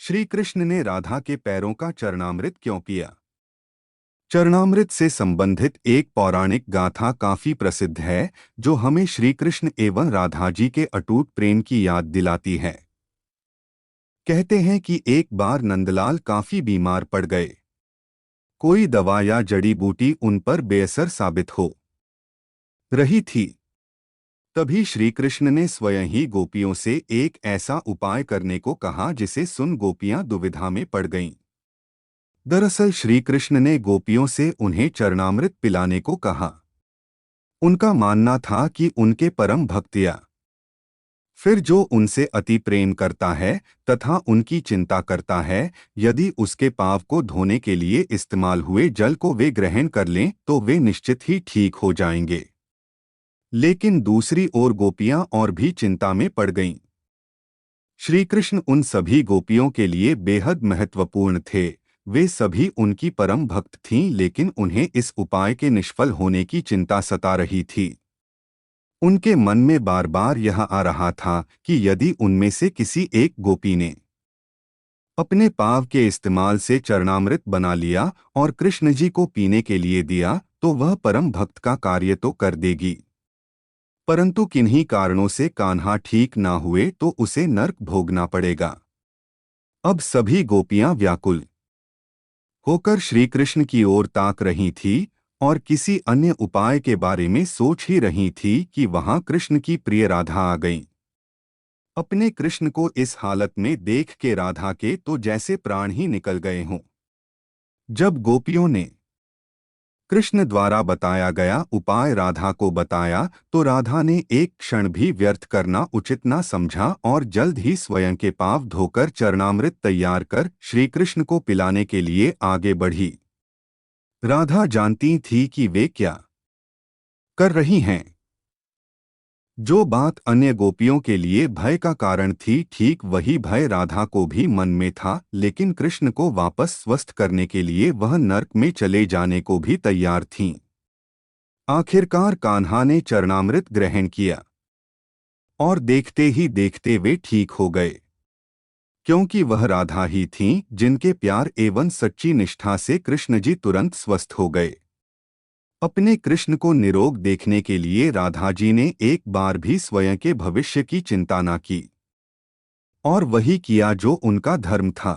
श्री कृष्ण ने राधा के पैरों का चरणामृत क्यों पिया? चरणामृत से संबंधित एक पौराणिक गाथा काफी प्रसिद्ध है, जो हमें श्री कृष्ण एवं राधा जी के अटूट प्रेम की याद दिलाती है। कहते हैं कि एक बार नंदलाल काफी बीमार पड़ गए। कोई दवा या जड़ी बूटी उन पर बेअसर साबित हो रही थी। तभी श्री कृष्ण ने स्वयं ही गोपियों से एक ऐसा उपाय करने को कहा जिसे सुन गोपियां दुविधा में पड़ गईं। दरअसल श्री कृष्ण ने गोपियों से उन्हें चरणामृत पिलाने को कहा। उनका मानना था कि उनके परम भक्तिया फिर जो उनसे अति प्रेम करता है तथा उनकी चिंता करता है, यदि उसके पाप को धोने के लिए इस्तेमाल हुए जल को वे ग्रहण कर लें तो वे निश्चित ही ठीक हो जाएंगे। लेकिन दूसरी ओर गोपियां और भी चिंता में पड़ गईं। श्री कृष्ण उन सभी गोपियों के लिए बेहद महत्वपूर्ण थे। वे सभी उनकी परम भक्त थीं, लेकिन उन्हें इस उपाय के निष्फल होने की चिंता सता रही थी। उनके मन में बार बार यह आ रहा था कि यदि उनमें से किसी एक गोपी ने अपने पाव के इस्तेमाल से चरणामृत बना लिया और कृष्ण जी को पीने के लिए दिया तो वह परम भक्त का कार्य तो कर देगी, परंतु किन्हीं कारणों से कान्हा ठीक ना हुए तो उसे नर्क भोगना पड़ेगा। अब सभी गोपियां व्याकुल होकर श्री कृष्ण की ओर ताक रही थी और किसी अन्य उपाय के बारे में सोच ही रही थी कि वहां कृष्ण की प्रिय राधा आ गईं। अपने कृष्ण को इस हालत में देख के राधा के तो जैसे प्राण ही निकल गए हों। जब गोपियों ने कृष्ण द्वारा बताया गया उपाय राधा को बताया तो राधा ने एक क्षण भी व्यर्थ करना उचित न समझा और जल्द ही स्वयं के पांव धोकर चरणामृत तैयार कर श्री कृष्ण को पिलाने के लिए आगे बढ़ी। राधा जानती थी कि वे क्या कर रही हैं। जो बात अन्य गोपियों के लिए भय का कारण थी, ठीक वही भय राधा को भी मन में था, लेकिन कृष्ण को वापस स्वस्थ करने के लिए वह नर्क में चले जाने को भी तैयार थीं। आखिरकार कान्हा ने चरणामृत ग्रहण किया और देखते ही देखते वे ठीक हो गए, क्योंकि वह राधा ही थीं जिनके प्यार एवं सच्ची निष्ठा से कृष्ण जी तुरंत स्वस्थ हो गए। अपने कृष्ण को निरोग देखने के लिए राधा जी ने एक बार भी स्वयं के भविष्य की चिंता न की और वही किया जो उनका धर्म था।